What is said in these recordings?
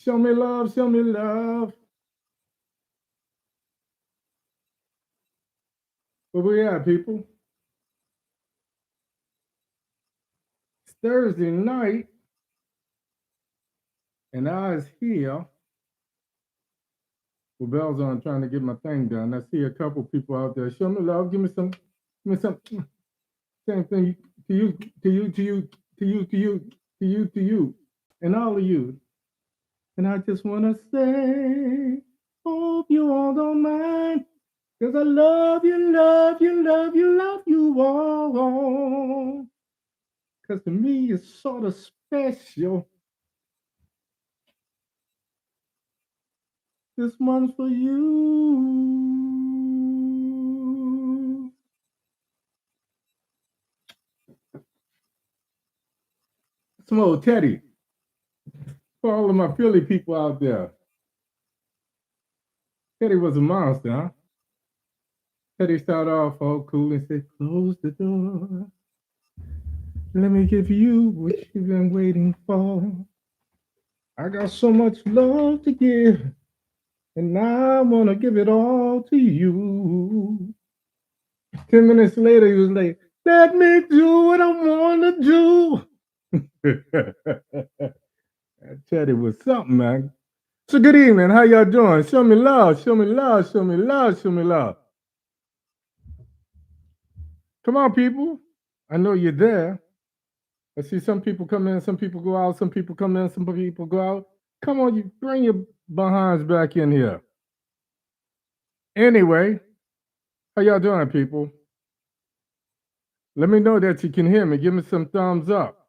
Show me love, show me love. Where we at, people? It's Thursday night, and I is here with bells on, trying to get my thing done. I see a couple people out there. Show me love. Give me some. Give me some. Same thing to you, to you, to you, to you, to you, to you, to you, and all of you. And I just want to say, hope you all don't mind, because I love you, love you, love you, love you all. Because to me, it's sort of special. This one's for you. Some old Teddy. For all of my Philly people out there. Teddy was a monster, huh? Teddy started off all cool and said, close the door. Let me give you what you've been waiting for. I got so much love to give, and I want to give it all to you. 10 minutes later, he was like, let me do what I want to do. Teddy was something, man. So good evening. How y'all doing? Show me love. Show me love. Show me love. Show me love. Come on, people. I know you're there. I see some people come in, some people go out, some people come in, some people go out. Come on, you bring your behinds back in here. Anyway, how y'all doing, people? Let me know that you can hear me. Give me some thumbs up.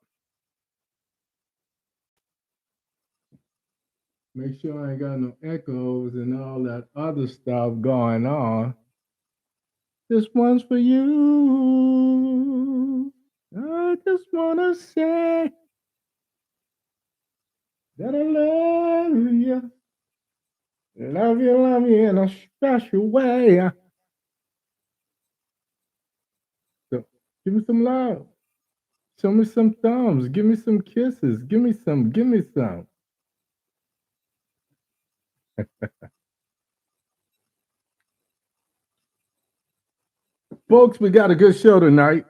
Make sure I ain't got no echoes and all that other stuff going on. This one's for you. I just want to say that I love you. Love you in a special way. So give me some love. Show me some thumbs. Give me some kisses. Give me some. Give me some. Folks, we got a good show tonight.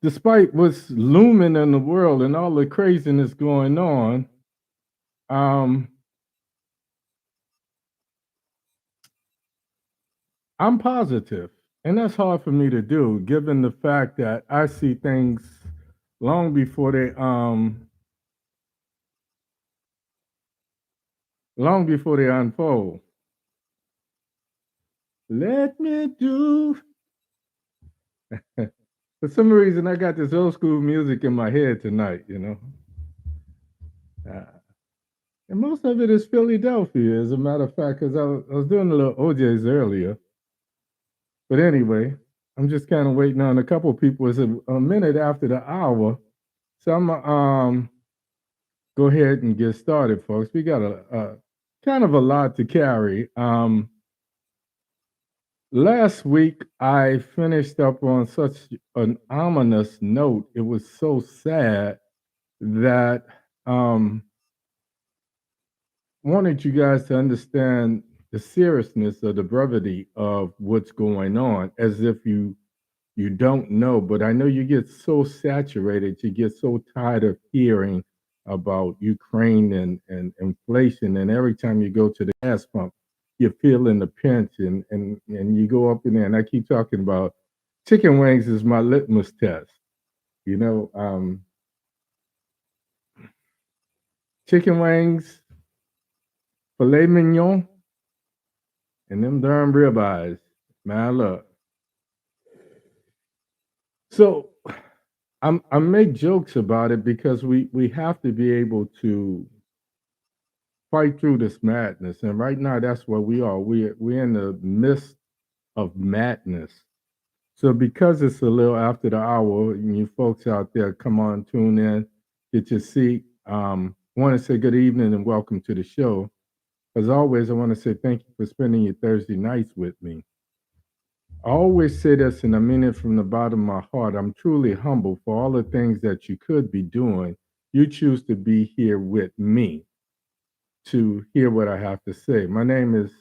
Despite what's looming in the world and all the craziness going on, I'm positive. And that's hard for me to do, given the fact that I see things long before they unfold. Let me do. For some reason, I got this old school music in my head tonight, you know. And most of it is Philadelphia, as a matter of fact, because I was doing a little OJs earlier. But anyway, I'm just kind of waiting on a couple of people. It's a minute after the hour. So I'm going to go ahead and get started, folks. We got a kind of a lot to carry. Last week, I finished up on such an ominous note. It was so sad that wanted you guys to understand the seriousness or the brevity of what's going on, as if you don't know. But I know you get so saturated, you get so tired of hearing about Ukraine and inflation, and every time you go to the gas pump, you're feeling the pinch, and you go up in there, and I keep talking about chicken wings is my litmus test. You know, chicken wings, filet mignon, and them darn ribeyes. Man, look. So I make jokes about it because we have to be able to fight through this madness, and right now that's where we are. We're in the midst of madness. So because it's a little after the hour, and you folks out there, come on, tune in, get your seat. Want to say good evening and welcome to the show. As always, I want to say thank you for spending your Thursday nights with me. I always say this, and I mean it from the bottom of my heart. I'm truly humble for all the things that you could be doing. You choose to be here with me. to hear what I have to say. My name is,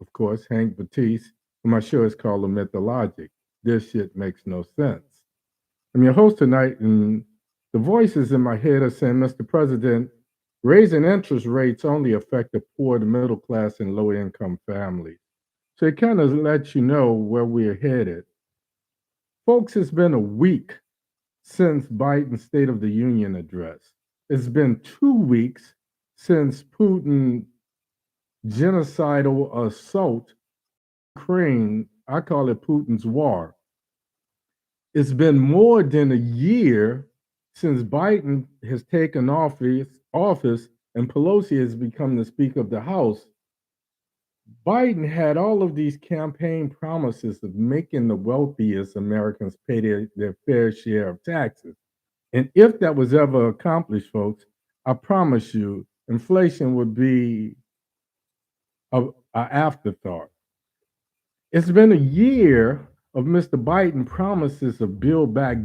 of course, Hank Batiste, and my show is called Omitdalogic. This shit makes no sense. I'm your host tonight, and the voices in my head are saying, Mr. President, raising interest rates only affect the poor, the middle class, and low income families. So it kind of lets you know where we're headed. Folks, it's been a week since Biden's State of the Union address. It's been 2 weeks since Putin genocidal assault Ukraine. I call it Putin's war. It's been more than a year since Biden has taken office and Pelosi has become the Speaker of the House. Biden had all of these campaign promises of making the wealthiest Americans pay their fair share of taxes. And if that was ever accomplished, folks, I promise you, inflation would be an afterthought. It's been a year of Mr. Biden promises of build back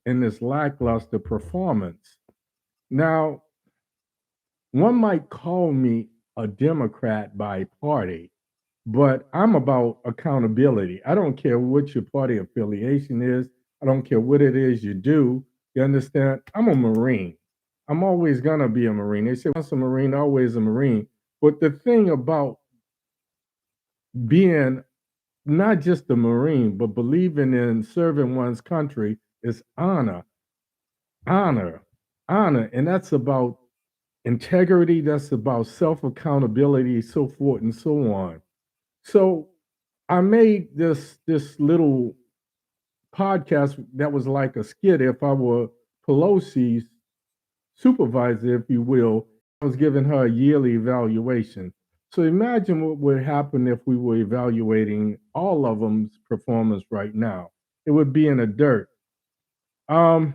in this lackluster performance. Now, one might call me a Democrat by party, but I'm about accountability. I don't care what your party affiliation is. I don't care what it is you do. You understand? I'm a Marine. I'm always going to be a Marine. They say once a Marine, always a Marine. But the thing about being not just a Marine, but believing in serving one's country is honor, honor, honor. And that's about integrity, that's about self accountability, so forth and so on. So I made this little podcast that was like a skit. If I were Pelosi's supervisor, if you will, I was giving her a yearly evaluation. So imagine what would happen if we were evaluating all of them's performance right now. It would be in the dirt. Um,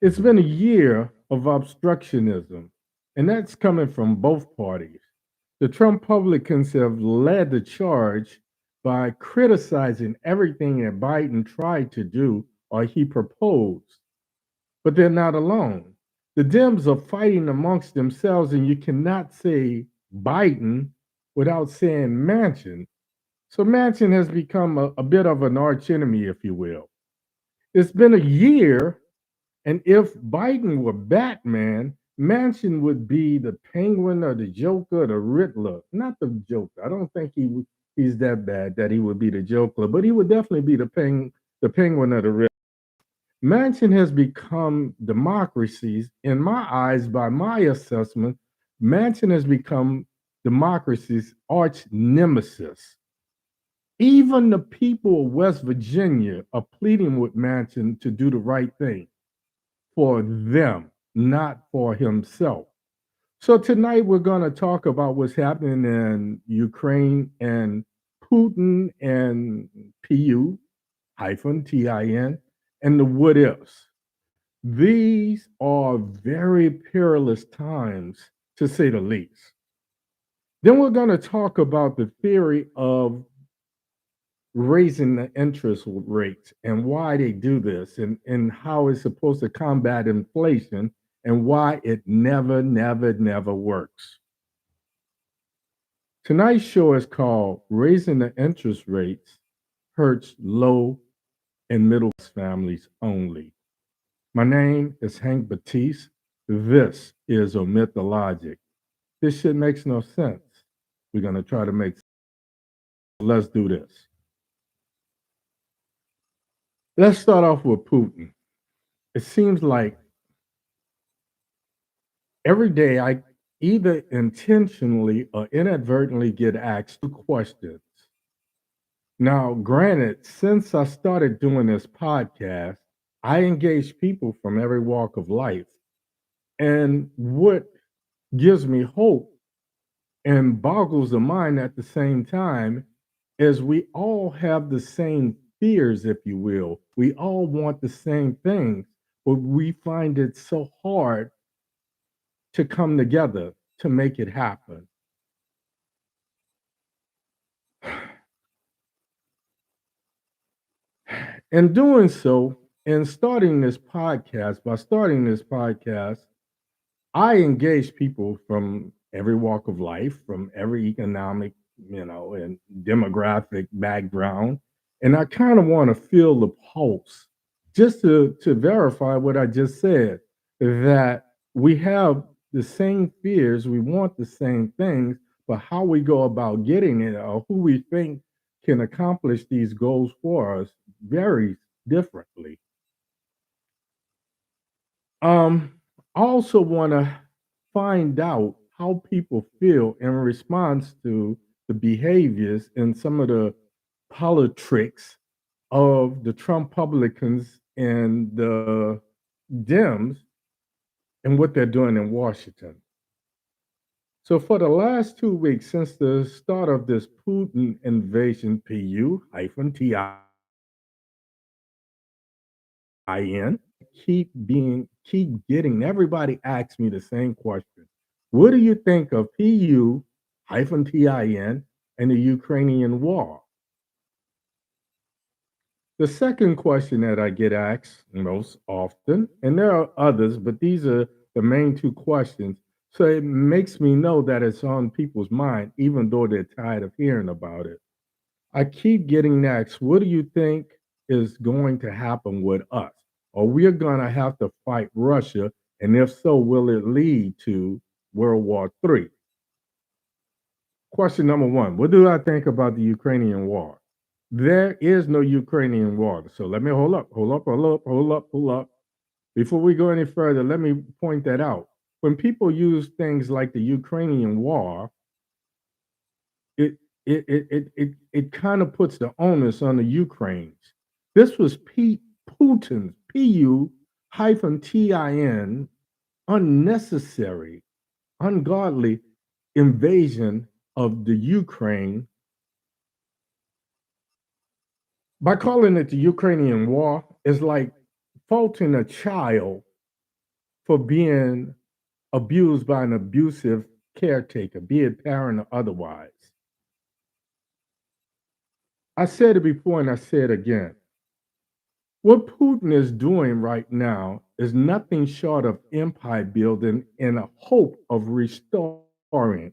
it's been a year of obstructionism, and that's coming from both parties. The Trump Republicans have led the charge by criticizing everything that Biden tried to do or he proposed. But they're not alone. The Dems are fighting amongst themselves, and you cannot say Biden without saying Manchin. So Manchin has become a bit of an archenemy, if you will. It's been a year, and if Biden were Batman, Manchin would be the Penguin or the Joker or the Riddler. Not the Joker. I don't think he's that bad that he would be the Joker, but he would definitely be the Penguin or the Riddler. Manchin has become democracies, in my eyes, by my assessment, Manchin has become democracy's arch nemesis. Even the people of West Virginia are pleading with Manchin to do the right thing for them, not for himself. So tonight we're going to talk about what's happening in Ukraine and Putin and PU-TIN and the what ifs. These are very perilous times, to say the least. Then we're going to talk about the theory of raising the interest rates and why they do this and how it's supposed to combat inflation and why it never, never, never works. Tonight's show is called Raising the Interest Rates Hurts Low and Middle Class Families Only. My name is Hank Batiste. This is Omitdalogic. This shit makes no sense. We're going to try to make sense. Let's do this. Let's start off with Putin. It seems like every day I either intentionally or inadvertently get asked two questions. Now, granted, since I started doing this podcast, I engage people from every walk of life. And what gives me hope and boggles the mind at the same time is we all have the same fears, if you will. We all want the same things, but we find it so hard to come together to make it happen. In doing so, in starting this podcast, I engage people from every walk of life, from every economic, and demographic background. And I kind of want to feel the pulse just to verify what I just said, that we have the same fears, we want the same things, but how we go about getting it or who we think can accomplish these goals for us varies differently. Um, I also want to find out how people feel in response to the behaviors and some of the politics of the Trump Republicans and the Dems and what they're doing in Washington. So, for the last 2 weeks since the start of this Putin invasion, PU-TIN, keep getting everybody asks me the same question. What do you think of PU-TIN and the Ukrainian war? The second question that I get asked most often, and there are others, but these are the main two questions. So it makes me know that it's on people's mind, even though they're tired of hearing about it. I keep getting asked, what do you think is going to happen with us? Are we going to have to fight Russia? And if so, will it lead to World War III? Question number one: what do I think about the Ukrainian war? There is no Ukrainian war. So let me hold up. Before we go any further, let me point that out. When people use things like the Ukrainian war, it it kind of puts the onus on the Ukraines. This was Putin's PU hyphen TIN unnecessary, ungodly invasion of the Ukraine. By calling it the Ukrainian war, is like faulting a child for being abused by an abusive caretaker, be it parent or otherwise. I said it before and I say it again. What Putin is doing right now is nothing short of empire building in a hope of restoring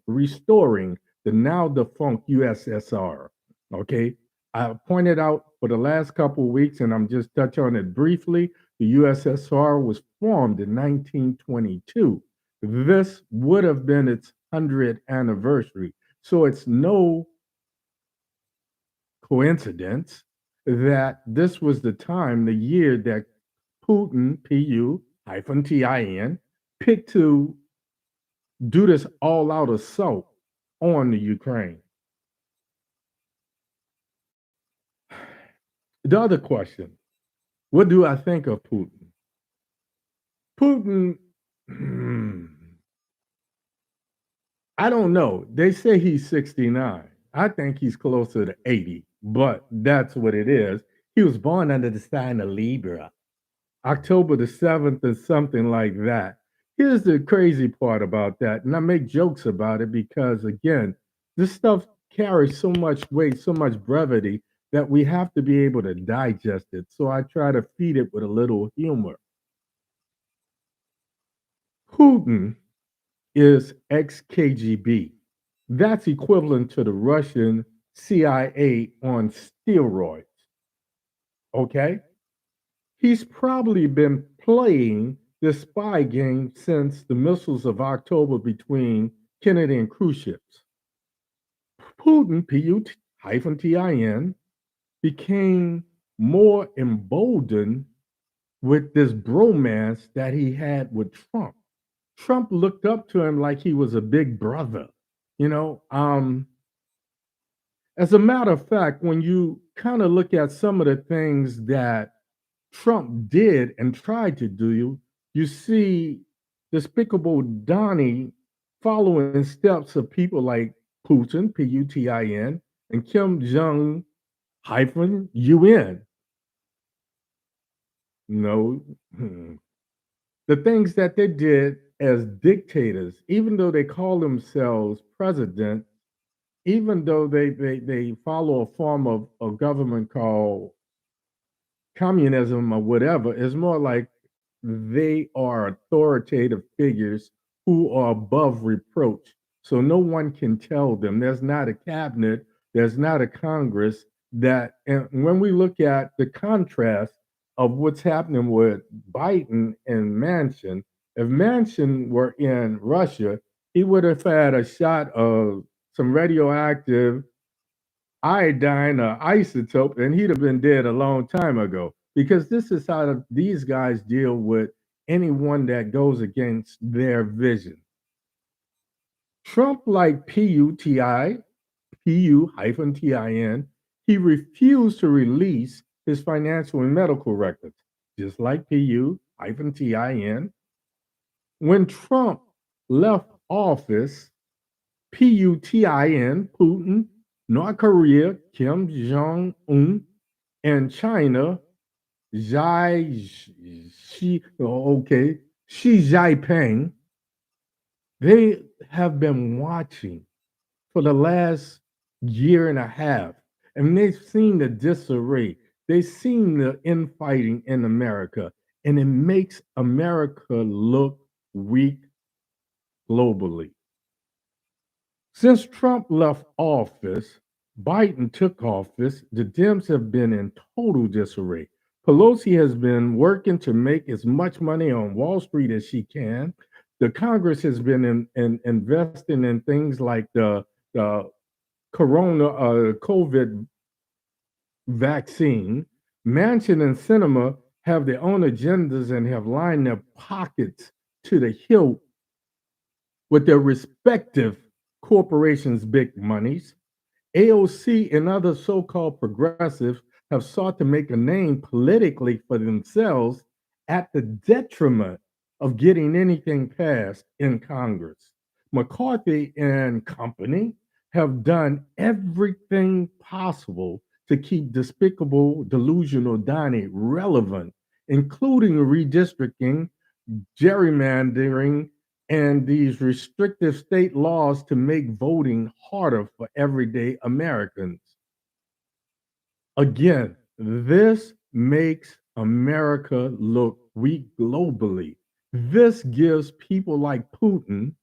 the now defunct USSR. Okay. I pointed out for the last couple of weeks, and I'm just touch on it briefly. The USSR was formed in 1922. This would have been its 100th anniversary. So it's no coincidence that this was the time, the year that Putin, PU-TIN, picked to do this all out assault on the Ukraine. The other question: what do I think of Putin? Putin, I don't know. They say he's 69. I think he's closer to 80, but that's what it is. He was born under the sign of Libra. October the 7th or something like that. Here's the crazy part about that, and I make jokes about it because, again, this stuff carries so much weight, so much brevity that we have to be able to digest it. So I try to feed it with a little humor. Putin is ex KGB. That's equivalent to the Russian CIA on steroids. Okay? He's probably been playing this spy game since the missiles of October between Kennedy and Khrushchev's. Putin, PU-TIN, became more emboldened with this bromance that he had with Trump. Trump looked up to him like he was a big brother. You know, as a matter of fact, when you kind of look at some of the things that Trump did and tried to do, you see Despicable Donnie following steps of people like Putin, PUTIN, and Kim Jong hyphen UN. No, the things that they did as dictators, even though they call themselves president, even though they follow a form of government called communism or whatever, is more like they are authoritative figures who are above reproach. So no one can tell them. There's not a cabinet, there's not a Congress that, and when we look at the contrast of what's happening with Biden and Manchin, if Manchin were in Russia, he would have had a shot of some radioactive iodine or isotope, and he'd have been dead a long time ago. Because this is how these guys deal with anyone that goes against their vision. Trump, like PU-TIN, he refused to release his financial and medical records, just like PU-TIN. When Trump left office, Putin, North Korea, Kim Jong-un, and China, Xi Jinping, they have been watching for the last year and a half, and they've seen the disarray. They've seen the infighting in America, and it makes America look weak globally. Since Trump left office, Biden took office, the Dems have been in total disarray. Pelosi has been working to make as much money on Wall Street as she can. The Congress has been investing in things like the COVID vaccine. Manchin and Sinema have their own agendas and have lined their pockets to the hilt with their respective corporations' big monies. AOC and other so called progressives have sought to make a name politically for themselves at the detriment of getting anything passed in Congress. McCarthy and company have done everything possible to keep despicable, delusional Donnie relevant, including redistricting, gerrymandering, and these restrictive state laws to make voting harder for everyday Americans. Again, this makes America look weak globally. This gives people like Putin,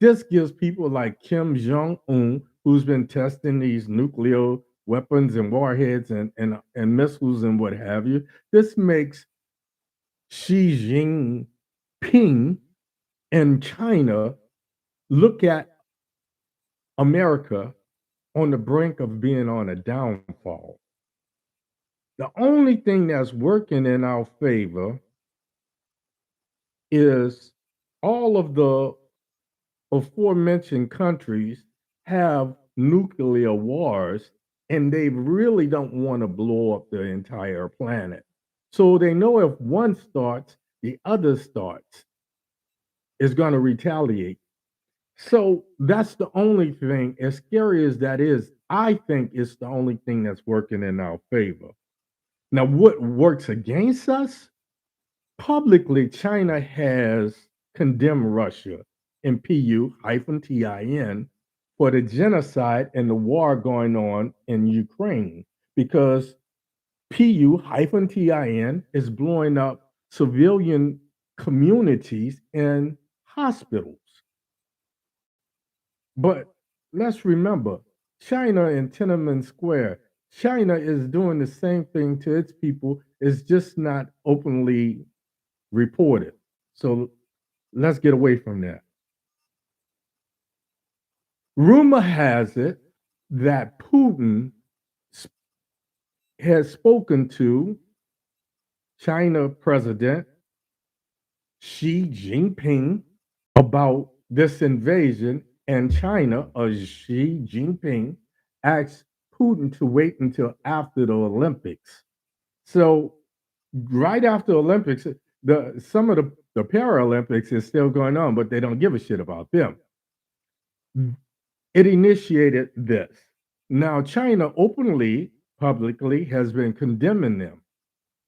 this gives people like Kim Jong-un, who's been testing these nuclear weapons and warheads and missiles and what have you. This makes Xi Jinping and China look at America on the brink of being on a downfall. The only thing that's working in our favor is all of the aforementioned countries have nuclear wars and they really don't want to blow up the entire planet. So they know if one starts, the other starts is going to retaliate. So that's the only thing, as scary as that is, I think it's the only thing that's working in our favor. Now, what works against us? Publicly, China has condemned Russia and PU-TIN for the genocide and the war going on in Ukraine because PU-TIN is blowing up civilian communities and hospitals. But let's remember, China in Tiananmen Square, China is doing the same thing to its people. It's just not openly reported. So let's get away from that. Rumor has it that Putin has spoken to China President Xi Jinping about this invasion, and China, or Xi Jinping, asked Putin to wait until after the Olympics. So, right after Olympics, some of the Paralympics is still going on, but they don't give a shit about them. It initiated this. Now, China openly, publicly, has been condemning them.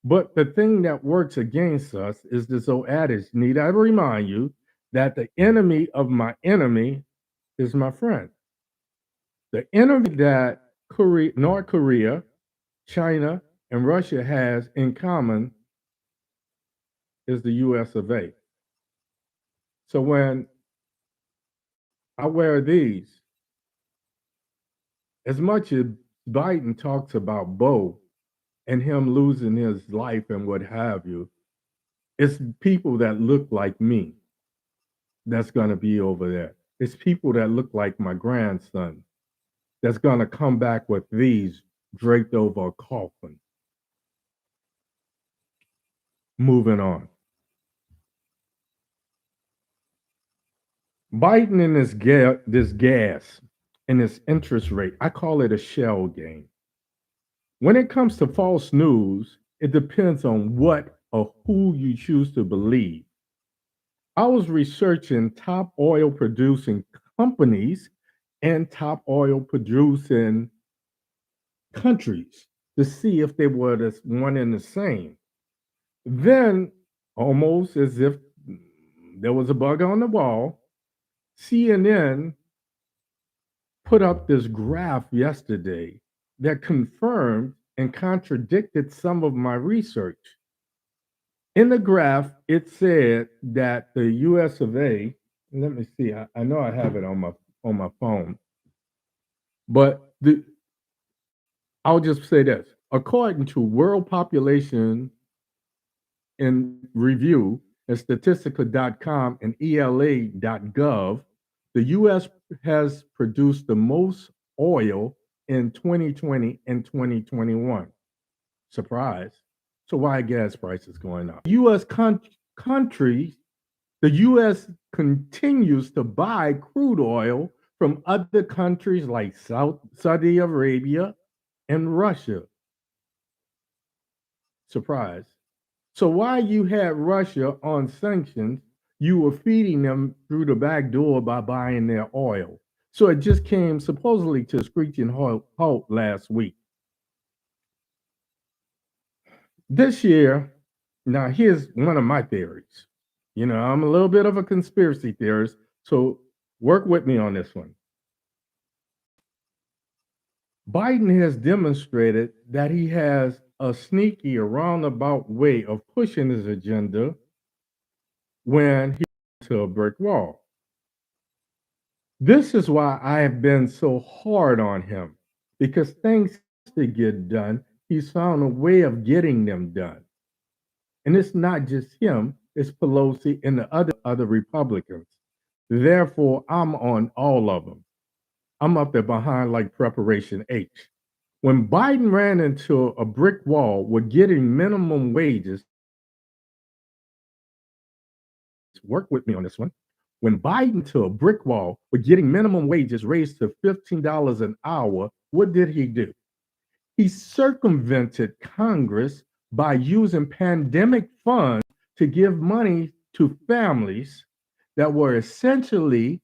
But the thing that works against us is this old adage, need I remind you that the enemy of my enemy is my friend. The enemy that North Korea, China, and Russia has in common is the US of A. So when I wear these. As much as Biden talks about Bo and him losing his life and what have you, it's people that look like me that's going to be over there. It's people that look like my grandson that's going to come back with these draped over a coffin. Moving on. Biden and this gas and this interest rate, I call it a shell game. When it comes to false news, it depends on what or who you choose to believe. I was researching top oil producing companies and top oil producing countries to see if they were one and the same. Then, almost as if there was a bug on the wall, CNN put up this graph yesterday that confirmed and contradicted some of my research. In the graph, it said that the US of A, let me see, I know I have it on my phone, but I'll just say this. According to World Population in Review and Statistica.com and ELA.gov, the US has produced the most oil in 2020 and 2021. Surprise. So why are gas prices going up? US countries, the US continues to buy crude oil from other countries like Saudi Arabia and Russia. Surprise. So while you had Russia on sanctions, you were feeding them through the back door by buying their oil. So it just came supposedly to a screeching halt last week. This year, now here's one of my theories. You know, I'm a little bit of a conspiracy theorist, so work with me on this one. Biden has demonstrated that he has a sneaky, a roundabout way of pushing his agenda when he to a brick wall. This is why I have been so hard on him, because things to get done, he's found a way of getting them done. And it's not just him, it's Pelosi and the other Republicans. Therefore, I'm on all of them. I'm up there behind like Preparation H. When Biden ran into a brick wall with getting minimum wages, work with me on this one. When Biden to a brick wall with getting minimum wages raised to $15 an hour, what did he do? He circumvented Congress by using pandemic funds to give money to families that were essentially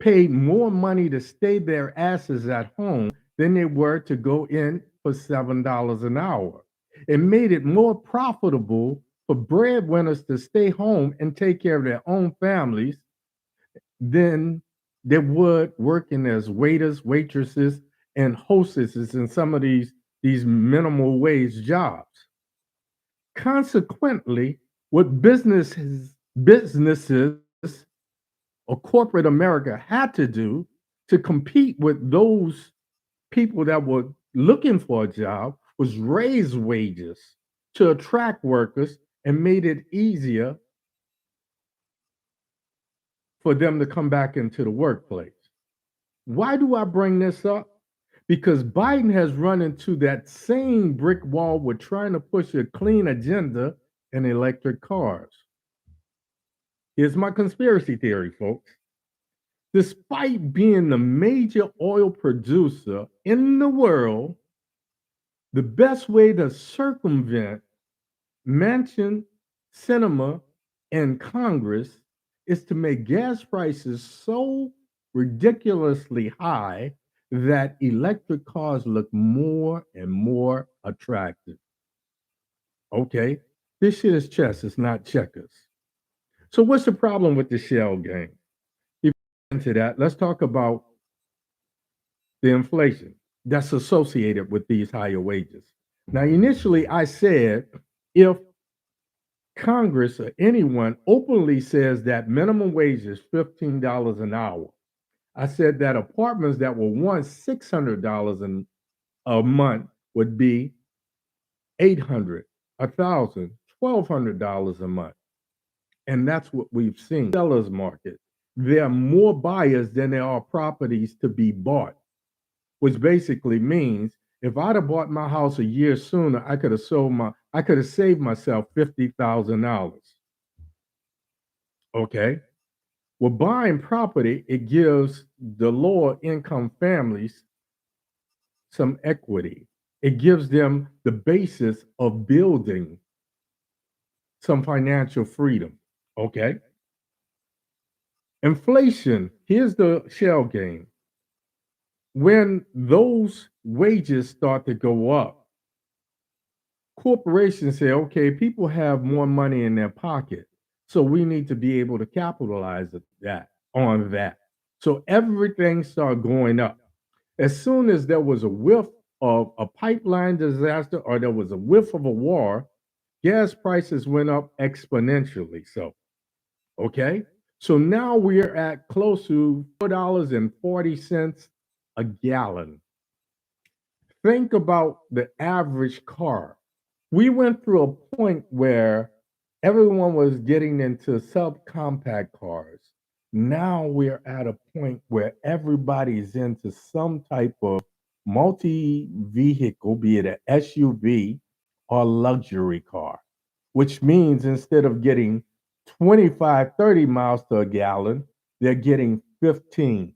paid more money to stay their asses at home than they were to go in for $7 an hour. It made it more profitable for breadwinners to stay home and take care of their own families than they would working as waiters, waitresses, and hostesses in some of these minimal wage jobs. Consequently, what businesses or corporate America had to do to compete with those people that were looking for a job was raise wages to attract workers and made it easier for them to come back into the workplace. Why do I bring this up? Because Biden has run into that same brick wall with trying to push a clean agenda in electric cars. Here's my conspiracy theory, folks. Despite being the major oil producer in the world, the best way to circumvent Manchin, Sinema, and Congress is to make gas prices so ridiculously high that electric cars look more and more attractive. Okay, this shit is chess, it's not checkers. So what's the problem with the shell game? If we get into that, let's talk about the inflation that's associated with these higher wages. Now, initially I said if Congress or anyone openly says that minimum wage is $15 an hour. I said that apartments that were once $600 a month would be 800, 1,000, $1,200 a month. And that's what we've seen. Sellers market. There are more buyers than there are properties to be bought, which basically means if I'd have bought my house a year sooner, I could have saved myself $50,000. Okay. Well, buying property, it gives the lower income families some equity. It gives them the basis of building some financial freedom. Okay. Inflation, here's the shell game. When those wages start to go up, corporations say, okay, people have more money in their pocket. So we need to be able to capitalize on that. So everything started going up. As soon as there was a whiff of a pipeline disaster or there was a whiff of a war, gas prices went up exponentially. So, okay. So now we're at close to $4.40 a gallon. Think about the average car. We went through a point where everyone was getting into subcompact cars. Now we're at a point where everybody's into some type of multi vehicle, be it an SUV or luxury car, which means instead of getting 25, 30 miles to a gallon, they're getting 15.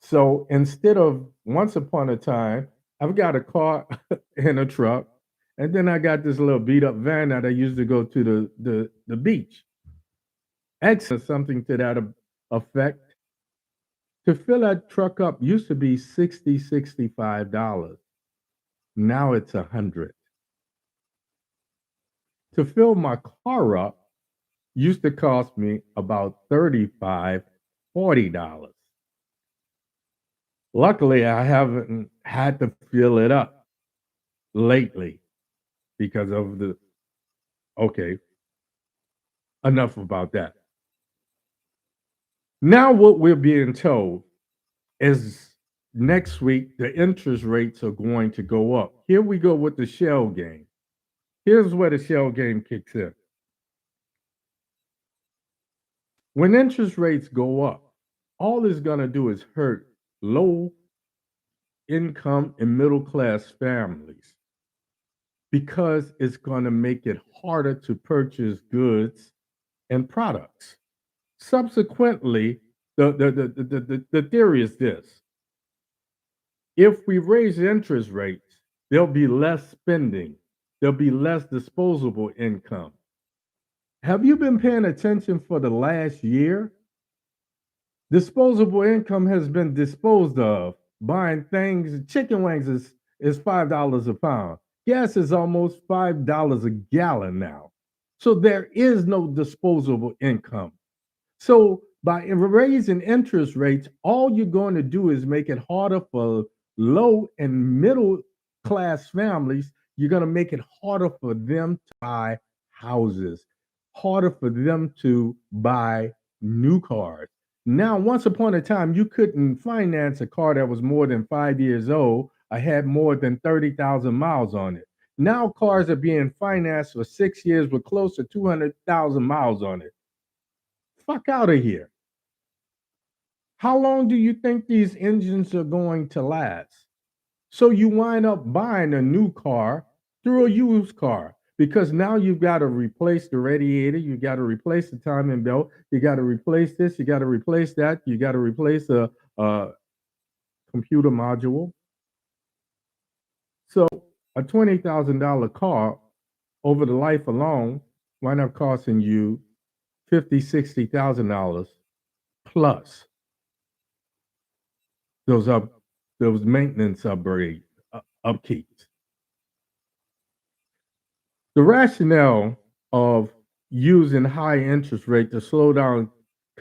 So instead of once upon a time, I've got a car and a truck, and then I got this little beat up van that I used to go to the beach. Excellent, something to that effect. To fill that truck up used to be $65. Now it's 100. To fill my car up used to cost me about 35, $40. Luckily, I haven't had to fill it up lately because of the okay, enough about that. Now what we're being told is next week the interest rates are going to go up. Here we go with the shell game. Here's where the shell game kicks in. When interest rates go up, all it's going to do is hurt low income and middle class families because it's going to make it harder to purchase goods and products. Subsequently, the theory is this: if we raise interest rates, there'll be less spending, there'll be less disposable income. Have you been paying attention for the last year? Disposable income has been disposed of. Buying things, chicken wings is $5 a pound. Gas is almost $5 a gallon now. So there is no disposable income. So by raising interest rates, all you're going to do is make it harder for low and middle class families. You're going to make it harder for them to buy houses, harder for them to buy new cars. Now, once upon a time, you couldn't finance a car that was more than 5 years old or had more than 30,000 miles on it. Now, cars are being financed for 6 years with close to 200,000 miles on it. Fuck out of here. How long do you think these engines are going to last? So you wind up buying a new car through a used car because now you've got to replace the radiator, you got to replace the timing belt, you got to replace this, you got to replace that, you got to replace a computer module. So a $20,000 car over the life alone wind up costing you $50,000, $60,000 plus those up those maintenance upgrades, upkeeps. The rationale of using high interest rate to slow down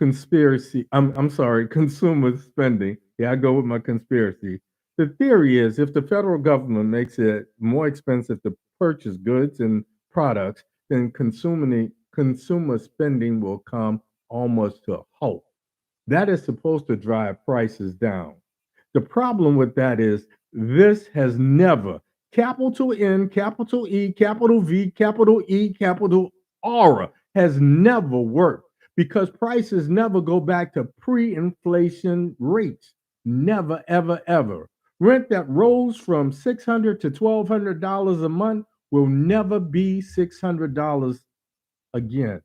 I'm sorry, consumer spending. Yeah, I go with my conspiracy. The theory is if the federal government makes it more expensive to purchase goods and products, then consumer spending will come almost to a halt. That is supposed to drive prices down. The problem with that is this has never, capital N, capital E, capital V, capital E, capital R, has never worked because prices never go back to pre inflation rates. Never, ever, ever. Rent that rose from $600 to $1,200 a month will never be $600 again.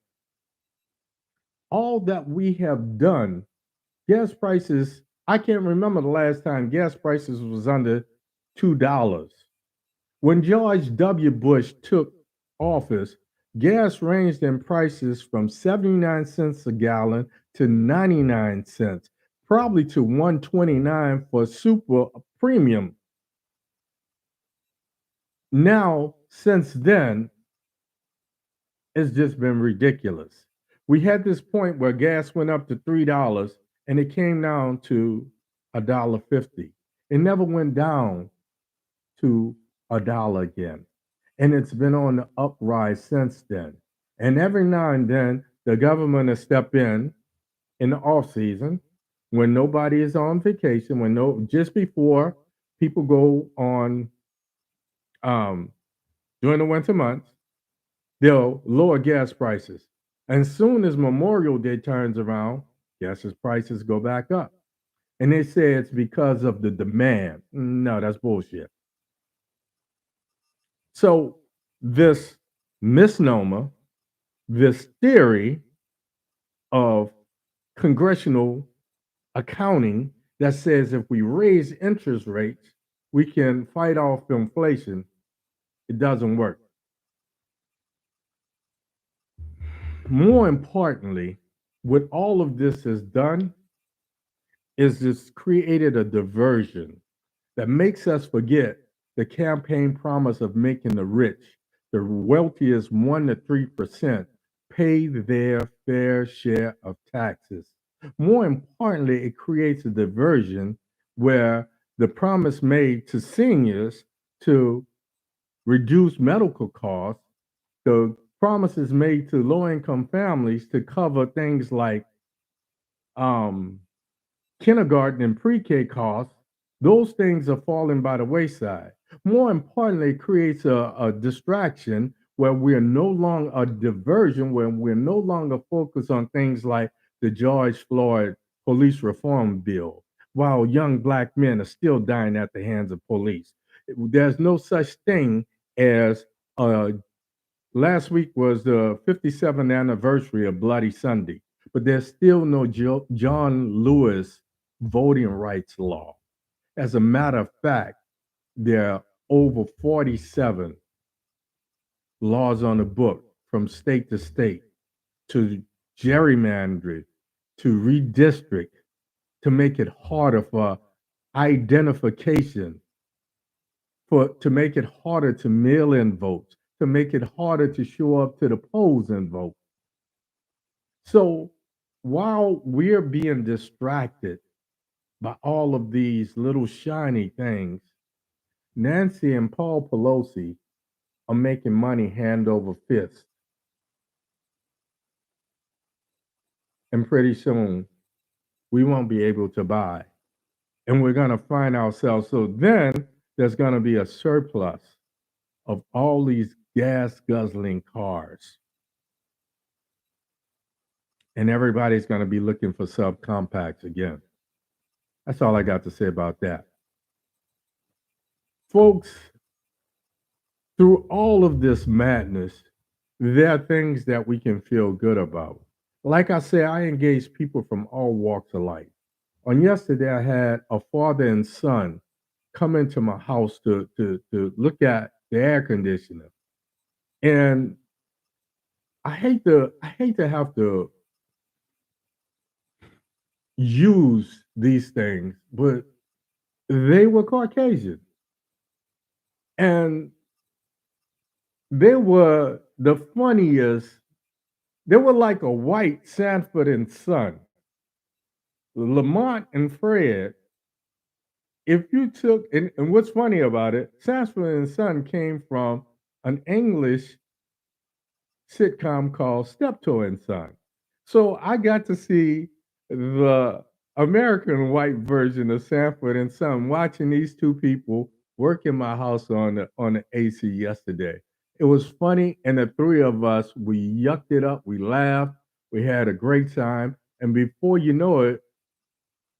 All that we have done, gas prices, I can't remember the last time gas prices was under $2. When George W. Bush took office, gas ranged in prices from 79 cents a gallon to 99 cents, probably to 129 for super premium. Now, since then, it's just been ridiculous. We had this point where gas went up to $3 and it came down to $1.50. It never went down to $1 again. And it's been on the uprise since then. And every now and then the government will step in the off season when nobody is on vacation, when no just before people go on um during the winter months, they'll lower gas prices. And soon as Memorial Day turns around, gas prices go back up. And they say it's because of the demand. No, that's bullshit. So, this misnomer, this theory of congressional accounting that says if we raise interest rates, we can fight off inflation, it doesn't work. More importantly, what all of this has done is it's created a diversion that makes us forget the campaign promise of making the rich, the wealthiest 1 to 3%, pay their fair share of taxes. More importantly, it creates a diversion where the promise made to seniors to reduce medical costs, the promises made to low income families to cover things like um, kindergarten and pre-K costs, those things are falling by the wayside. More importantly, it creates a distraction where we're no longer a diversion, where we're no longer focused on things like the George Floyd police reform bill, while young black men are still dying at the hands of police. There's no such thing as last week was the 57th anniversary of Bloody Sunday, but there's still no John Lewis voting rights law. As a matter of fact, there are over 47 laws on the book from state to state to gerrymander, to redistrict, to make it harder for identification, for to make it harder to mail in votes, to make it harder to show up to the polls and vote. So while we're being distracted by all of these little shiny things, Nancy and Paul Pelosi are making money hand over fist. And pretty soon we won't be able to buy. And we're going to find ourselves. So then there's going to be a surplus of all these gas guzzling cars. And everybody's going to be looking for subcompacts again. That's all I got to say about that. Folks, through all of this madness, there are things that we can feel good about. Like I said, I engage people from all walks of life. On yesterday, I had a father and son come into my house to look at the air conditioner. And I hate to have to use these things, but they were Caucasian. And they were the funniest. They were like a white Sanford and Son. Lamont and Fred, if you took, and what's funny about it, Sanford and Son came from an English sitcom called Steptoe and Son. So I got to see the American white version of Sanford and Son, watching these two people work in my house on the AC yesterday. It was funny, and the three of us, we yucked it up, we laughed, we had a great time, and before you know it,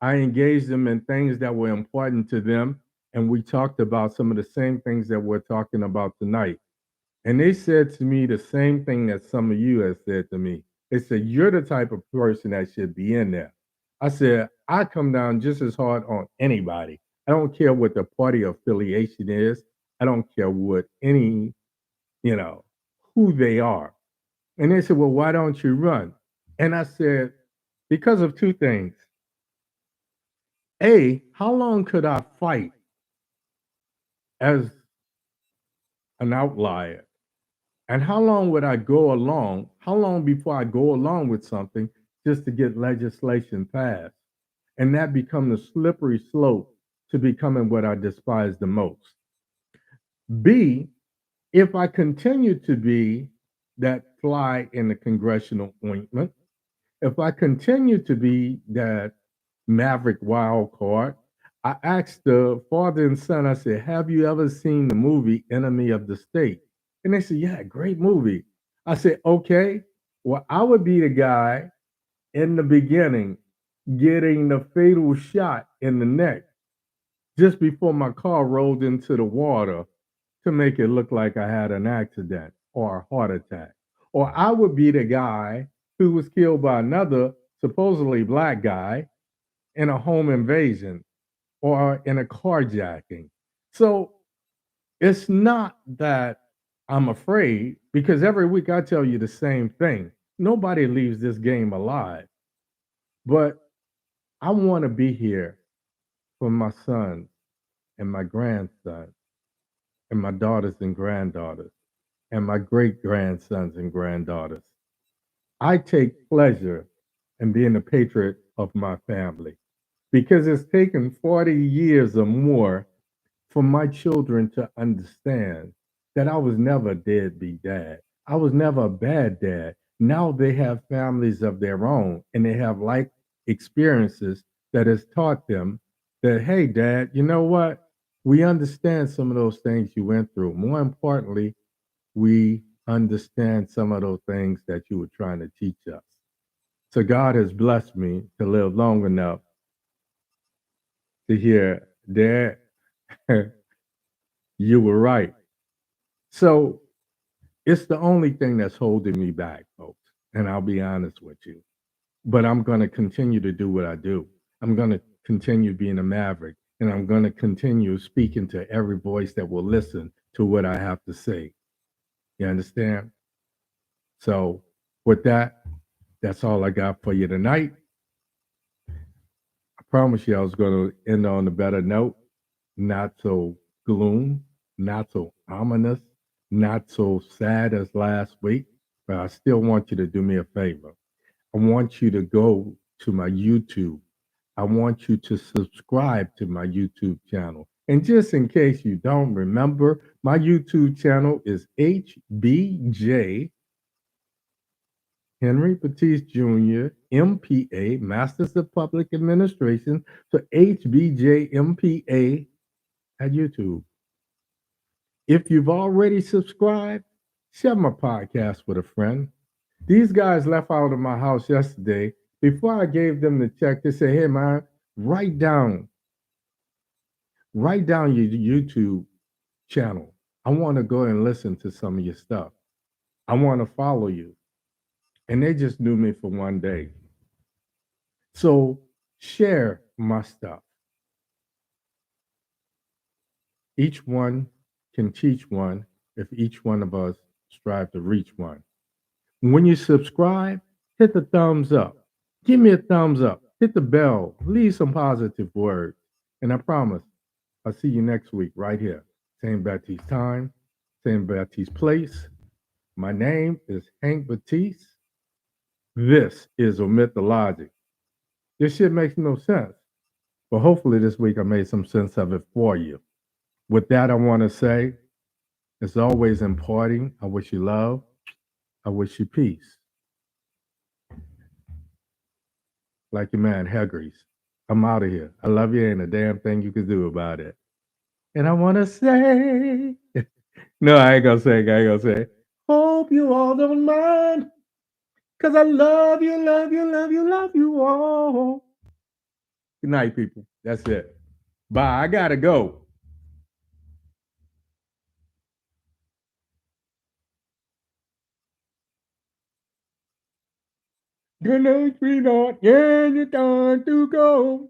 I engaged them in things that were important to them, and we talked about some of the same things that we're talking about tonight. And they said to me the same thing that some of you have said to me. They said, "You're the type of person that should be in there." I said, "I come down just as hard on anybody. I don't care what the party affiliation is. I don't care what any, you know, who they are." And they said, "Well, why don't you run?" And I said, "Because of two things. A, how long could I fight as an outlier? And how long would I go along? How long before I go along with something just to get legislation passed? And that becomes a slippery slope to becoming what I despise the most. B, if I continue to be that fly in the congressional ointment, if I continue to be that maverick wild card, I asked the father and son, I said, "Have you ever seen the movie Enemy of the State?" And they said, "Yeah, great movie." I said, "Okay, well, I would be the guy in the beginning getting the fatal shot in the neck just before my car rolled into the water to make it look like I had an accident or a heart attack. Or I would be the guy who was killed by another supposedly black guy in a home invasion or in a carjacking." So it's not that I'm afraid, because every week I tell you the same thing. Nobody leaves this game alive. But I want to be here for my sons and my grandsons and my daughters and granddaughters and my great grandsons and granddaughters. I take pleasure in being a patriot of my family because it's taken 40 years or more for my children to understand that I was never a deadbeat dad. I was never a bad dad. Now they have families of their own and they have life experiences that has taught them that, hey, dad, you know what? We understand some of those things you went through. More importantly, we understand some of those things that you were trying to teach us. So God has blessed me to live long enough to hear, Dad, you were right. So it's the only thing that's holding me back, folks. And I'll be honest with you. But I'm going to continue to do what I do. I'm going to continue being a maverick. And I'm going to continue speaking to every voice that will listen to what I have to say. You understand? So, with that, that's all I got for you tonight. I promise you I was going to end on a better note, not so gloom, not so ominous, not so sad as last week, but I still want you to do me a favor. I want you to go to my YouTube. I want you to subscribe to my YouTube channel. And just in case you don't remember, my YouTube channel is HBJ Henry Batiste Jr., MPA, Masters of Public Administration, so HBJ MPA at YouTube. If you've already subscribed, share my podcast with a friend. These guys left out of my house yesterday. Before I gave them the check, they said, "Hey man, write down, write down your YouTube channel. I want to go and listen to some of your stuff. I want to follow you." And they just knew me for one day. So share my stuff. Each one can teach one if each one of us strive to reach one. When you subscribe, hit the thumbs up. Give me a thumbs up. Hit the bell. Leave some positive words. And I promise I'll see you next week right here. Same Baptiste time, same Baptiste place. My name is Hank Batiste. This is Omitdalogic. This shit makes no sense. But hopefully this week I made some sense of it for you. With that, I want to say, it's always important. I wish you love. I wish you peace. Like your man Hegries. I'm out of here. I love you. Ain't a damn thing you can do about it. And I want to say, no, I ain't gonna say. I ain't gonna say. Hope you all don't mind, cause I love you, love you, love you, love you all. Good night, people. That's it. Bye. I gotta go. Good night, sweetheart. Yeah, you're time to go.